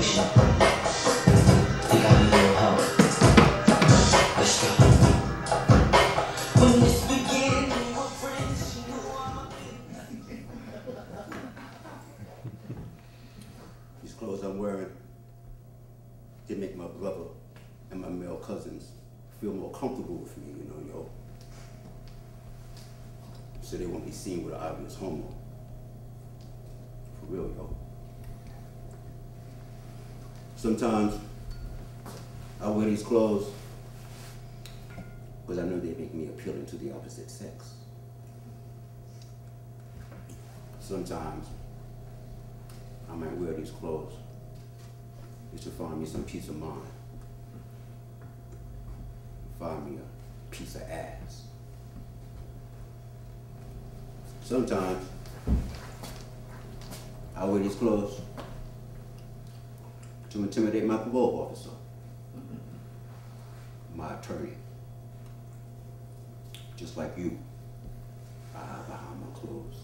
situation. Think I need a little help. Let's go. When this began, we were friends. You know I'm These clothes I'm wearing, they make my brother and my male cousins feel more comfortable with me, you know, yo. So they won't be seen with an obvious homo. For real, yo. Sometimes I wear these clothes because I know they make me appealing to the opposite sex. Sometimes I might wear these clothes just to find me some peace of mind. Find me a piece of ass. Sometimes I wear these clothes to intimidate my parole officer, my attorney. Just like you, I hide behind my clothes.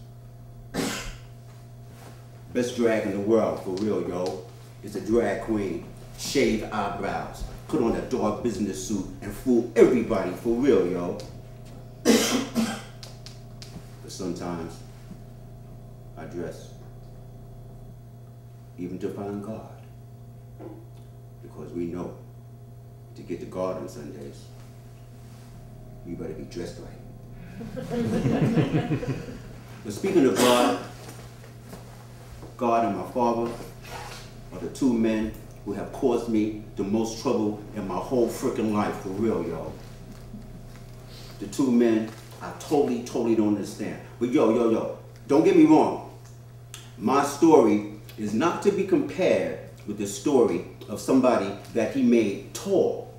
Best drag in the world, for real, yo, is a drag queen. Shave eyebrows, put on a dark business suit, and fool everybody, for real, yo. But sometimes I dress even to find God. Because we know to get to God on Sundays, you better be dressed right. But speaking of God, God and my father are the two men who have caused me the most trouble in my whole freaking life, for real, y'all. The two men I totally don't understand. But yo, don't get me wrong. My story is not to be compared with the story of somebody that he made tall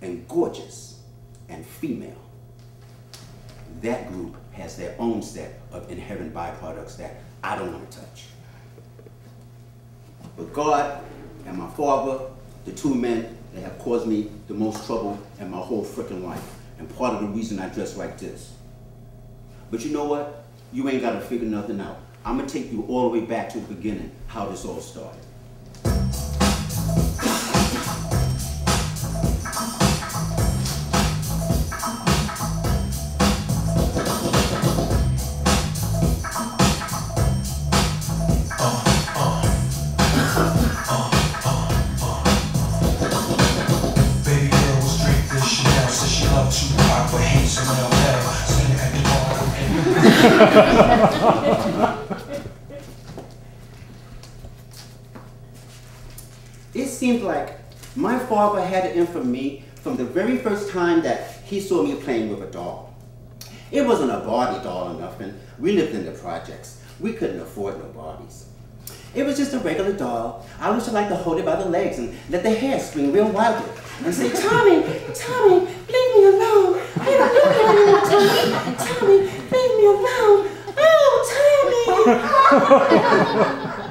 and gorgeous and female. That group has their own set of inherent byproducts that I don't want to touch. But God and my father, the two men that have caused me the most trouble in my whole freaking life, and part of the reason I dress like this. But you know what? You ain't got to figure nothing out. I'm going to take you all the way back to the beginning, how this all started. It seemed like my father had it in for me from the very first time that he saw me playing with a doll. It wasn't a Barbie doll or nothing. We lived in the projects. We couldn't afford no Barbies. It was just a regular doll. I used to like to hold it by the legs and let the hair spring real wildly and say, Tommy, Tommy, leave me alone. I don't do that anymore, Tommy. Tommy, leave me alone. Oh,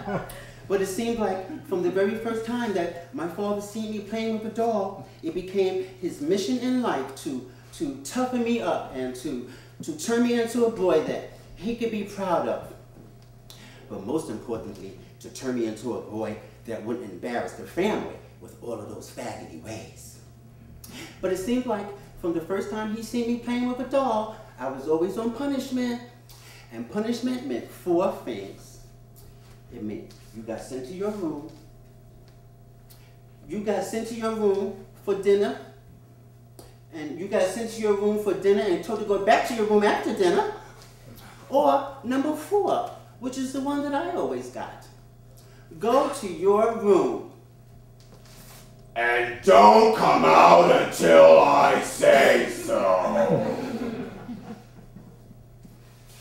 Tommy. But it seemed like from the very first time that my father seen me playing with a doll, it became his mission in life to toughen me up and to turn me into a boy that he could be proud of. But most importantly, to turn me into a boy that wouldn't embarrass the family with all of those faggoty ways. But it seemed like from the first time he seen me playing with a doll, I was always on punishment. And punishment meant four things. It meant you got sent to your room. You got sent to your room for dinner. And you got sent to your room for dinner and told to go back to your room after dinner. Or number 4, which is the one that I always got. Go to your room. And don't come out until I say so.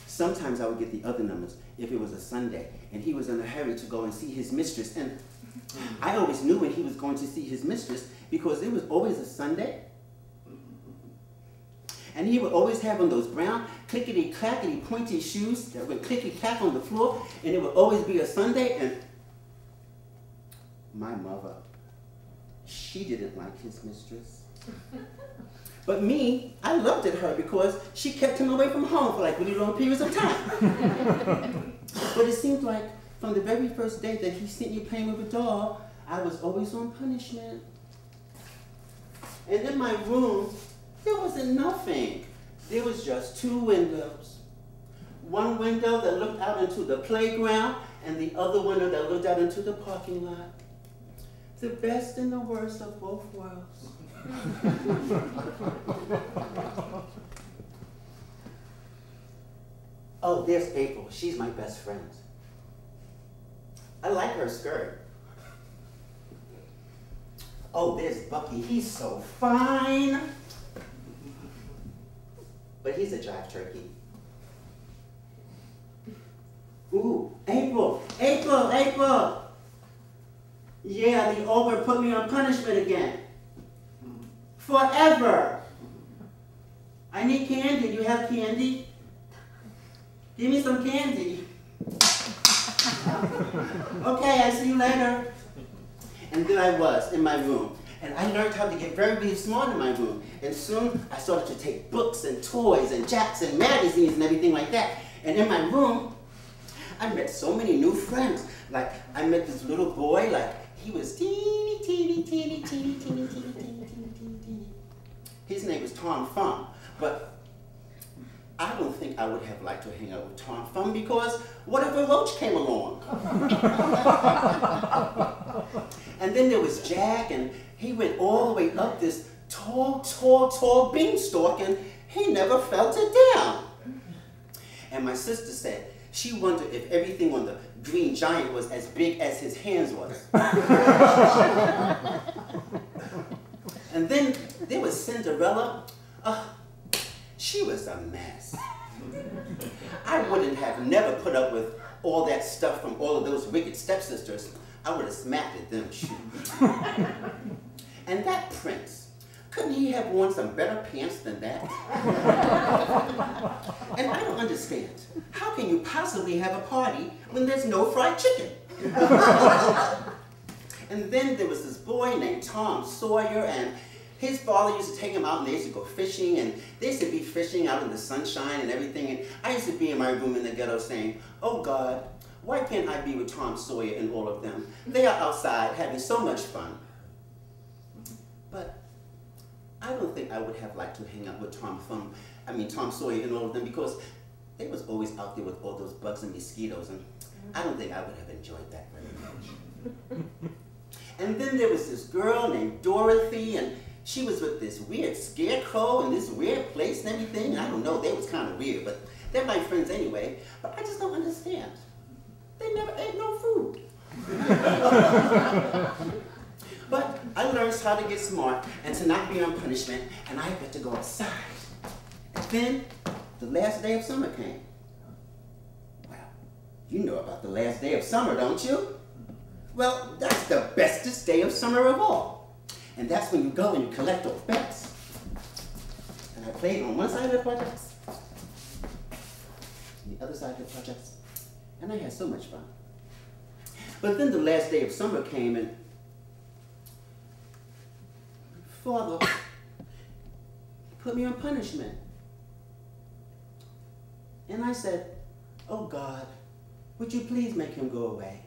Sometimes I would get the other numbers if it was a Sunday and he was in a hurry to go and see his mistress. And I always knew when he was going to see his mistress because it was always a Sunday. And he would always have on those brown clickety-clackety pointy shoes that would clickety-clack on the floor, and it would always be a Sunday. And my mother, she didn't like his mistress. But me, I loved at her because she kept him away from home for like really long periods of time. But it seemed like from the very first day that he seen me playing with a doll, I was always on punishment. And in my room, there wasn't nothing. There was just 2 windows. One window that looked out into the playground, and the other window that looked out into the parking lot. The best and the worst of both worlds. Oh, there's April. She's my best friend. I like her skirt. Oh, there's Bucky. He's so fine. But he's a jive turkey. Ooh, April, April, April. Yeah, the ogre put me on punishment again. Forever. I need candy. Do you have candy? Give me some candy. Okay, I'll see you later. And then I was in my room. And I learned how to get very, very smart in my room. And soon I started to take books and toys and jacks and magazines and everything like that. And in my room, I met so many new friends. Like, I met this little boy, like, he was teeny, teeny, teeny, teeny, teeny, teeny, teeny, teeny, teeny, teeny. His name was Tom Fum. But I don't think I would have liked to hang out with Tom Fum because what if a roach came along? And then there was Jack, and he went all the way up this tall, tall, tall beanstalk, and he never fell to down. And my sister said she wondered if everything on the green giant was as big as his hands was. And then there was Cinderella. She was a mess. I wouldn't have never put up with all that stuff from all of those wicked stepsisters. I would have smacked at them, shoot. And that prince, couldn't he have worn some better pants than that? And I don't understand. How can you possibly have a party when there's no fried chicken? And then there was this boy named Tom Sawyer, and his father used to take him out and they used to go fishing, and they used to be fishing out in the sunshine and everything. And I used to be in my room in the ghetto saying, oh God, why can't I be with Tom Sawyer and all of them? They are outside having so much fun. But I don't think I would have liked to hang out with Tom Sawyer and all of them because they was always out there with all those bugs and mosquitoes, and I don't think I would have enjoyed that very much. And then there was this girl named Dorothy, and she was with this weird scarecrow in this weird place and everything. I don't know, they was kind of weird, but they're my friends anyway. But I just don't understand. They never ate no food. But I learned how to get smart and to not be on punishment, and I got to go outside. And then the last day of summer came. Well, you know about the last day of summer, don't you? Well, that's the bestest day of summer of all. And that's when you go and you collect those bets. And I played on one side of the projects, and the other side of the projects, and I had so much fun. But then the last day of summer came, and Father put me on punishment. And I said, oh God, would you please make him go away?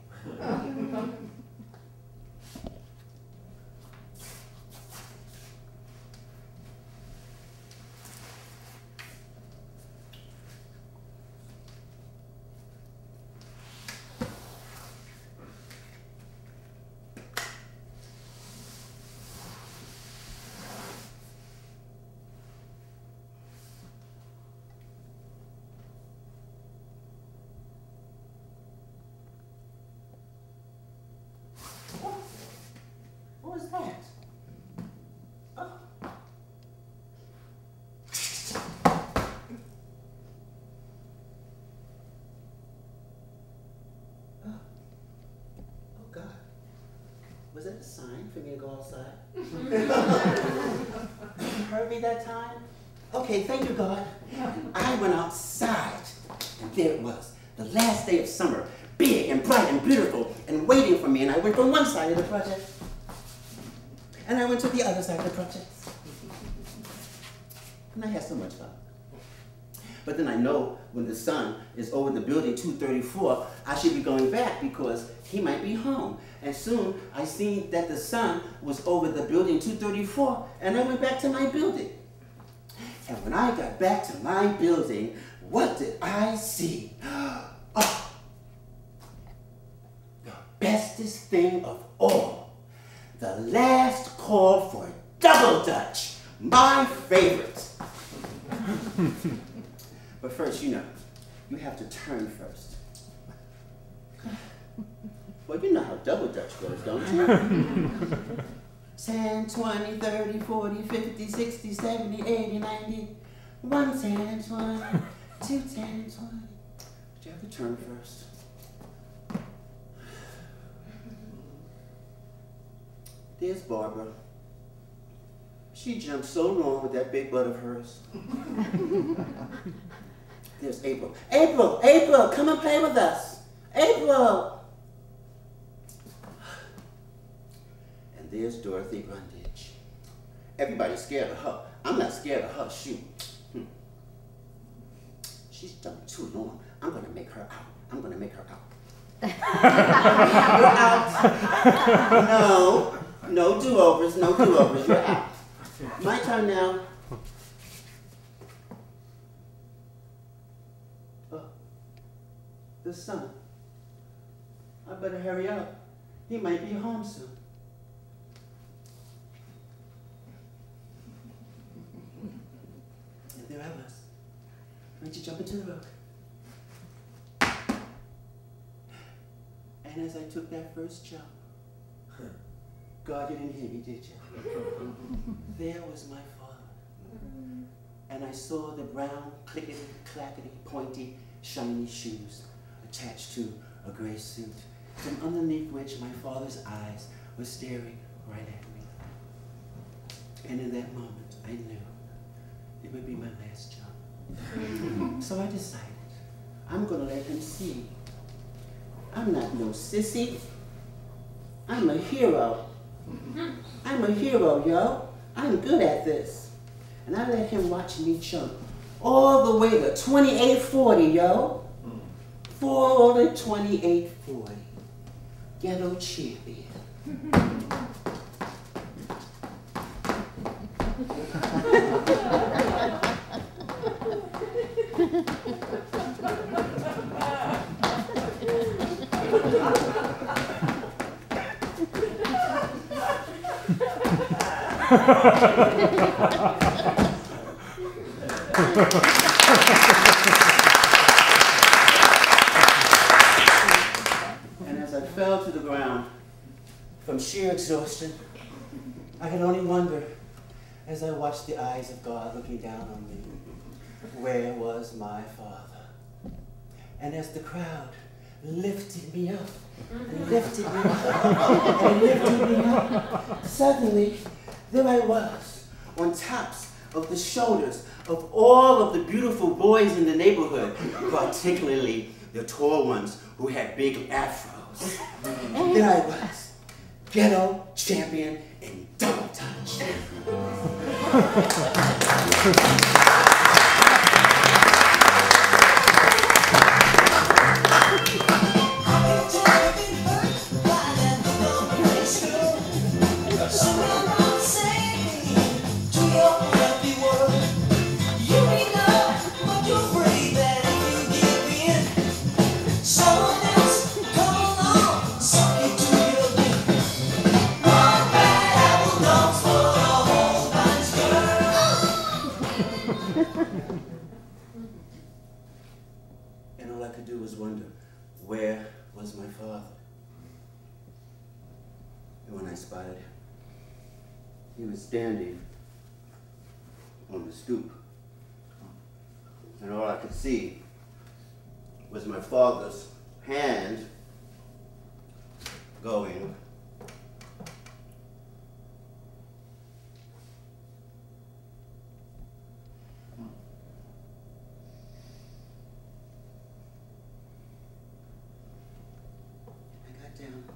What was that? Oh. Oh. Oh God. Was that a sign for me to go outside? You heard me that time? Okay, thank you, God. I went outside, and there it was, the last day of summer, big and bright and beautiful, and waiting for me. And I went from one side of the project, and I went to the other side of the project. And I had so much fun. But then I know when the sun is over the building 234, I should be going back because he might be home. And soon I seen that the sun was over the building 234, and I went back to my building. And when I got back to my building, what did I see? Oh, the bestest thing of all, the last call for double dutch, my favorite. But first, you know, you have to turn first. Well, you know how double dutch goes, don't you? 10, 20, 30, 40, 50, 60, 70, 80, 90, 1, 10, 20, 2, 10, 20. But you have to turn first. There's Barbara. She jumped so long with that big butt of hers. There's April. April, April, come and play with us. April. And there's Dorothy Brundage. Everybody's scared of her. I'm not scared of her. Shoot. She's done too long. I'm gonna make her out. I'm gonna make her out. You're out. No. No do-overs, no do-overs. You're out. My turn now. Oh, the sun. I better hurry up. He might be home soon. And there I was, ready to jump into the road. And as I took that first jump, God, you didn't hear me, did you? There was my father. And I saw the brown, clickety-clackety, pointy, shiny shoes attached to a gray suit, from underneath which my father's eyes were staring right at me. And in that moment, I knew it would be my last jump. So I decided, I'm gonna let him see. I'm not no sissy. I'm a hero. I'm a hero, yo. I'm good at this. And I let him watch me jump all the way to 2840, yo. For the 2840. Ghetto champion. And as I fell to the ground from sheer exhaustion, I could only wonder, as I watched the eyes of God looking down on me, where was my father? And as the crowd lifted me up, and lifted me up, and lifted me up, suddenly, there I was, on tops of the shoulders of all of the beautiful boys in the neighborhood, particularly the tall ones who had big afros. And there I was, ghetto champion in double touch. And all I could do was wonder, where was my father? And when I spotted him, he was standing on the stoop. And all I could see was my father's hand going down.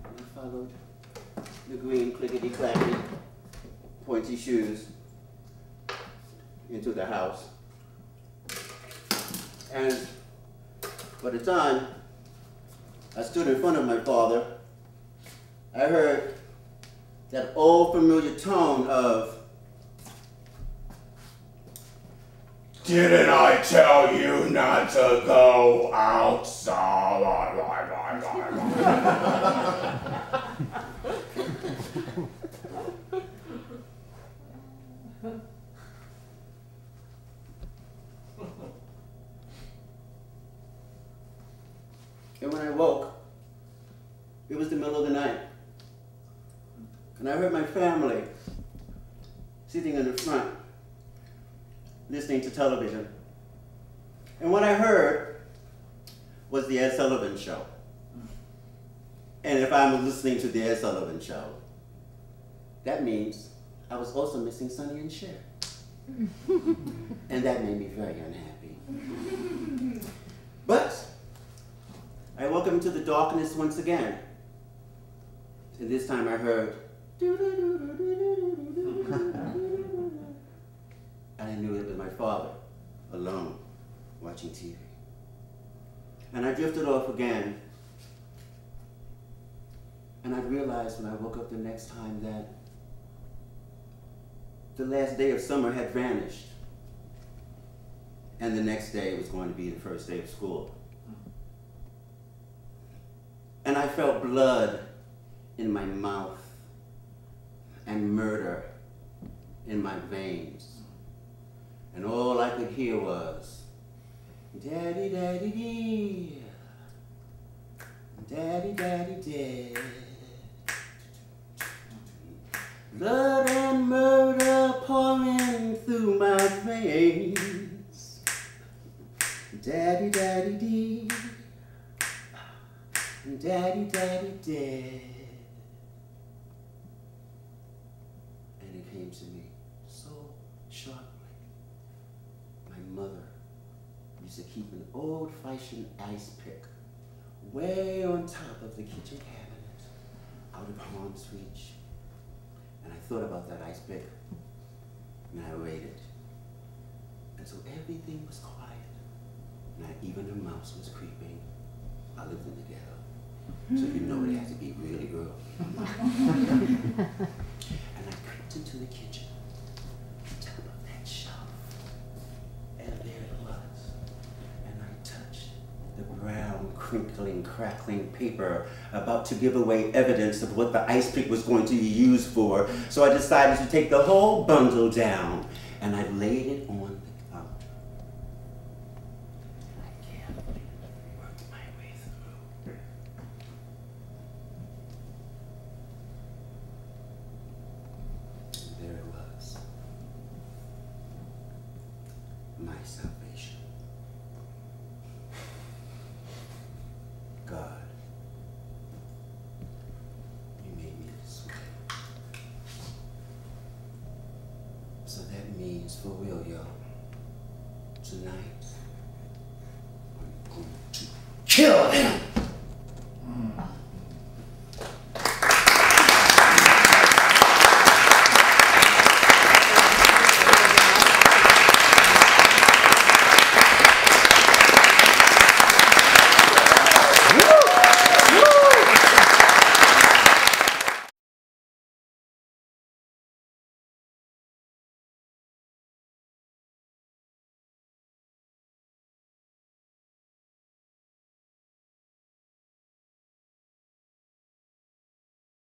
I followed the green clickety-clackety pointy shoes into the house. And by the time I stood in front of my father, I heard that old familiar tone of, Didn't I tell you not to go outside? and when I woke, it was the middle of the night. And I heard my family sitting in the front, listening to television. And what I heard was the Ed Sullivan Show. And if I'm listening to the Ed Sullivan Show, that means I was also missing Sonny and Cher. And that made me very unhappy. But I woke up into the darkness once again. And this time I heard, and I knew it was my father, alone, watching TV. And I drifted off again. And I realized when I woke up the next time that the last day of summer had vanished. And the next day was going to be the first day of school. And I felt blood in my mouth and murder in my veins. And all I could hear was, Daddy, Daddy, dee. Daddy, Daddy, dee. Blood and murder pouring through my veins. Daddy, Daddy, dee. Daddy, Daddy, dee. And it came to me so sharply. My mother used to keep an old-fashioned ice pick way on top of the kitchen cabinet, out of harm's reach. And I thought about that ice pick, and I waited until everything was quiet. Not even a mouse was creeping. I lived in the ghetto, so you know it had to be really early. And I creeped into the kitchen, on top of that shelf, and there it was. And I touched the brown, crinkling, crackling paper about to give away evidence of what the ice pick was going to be used for. So I decided to take the whole bundle down, and I laid it on the counter. And I carefully worked my way through. And there it was. My salvation. God, you made me this way. So that means for real, yo, tonight, I'm going to kill him.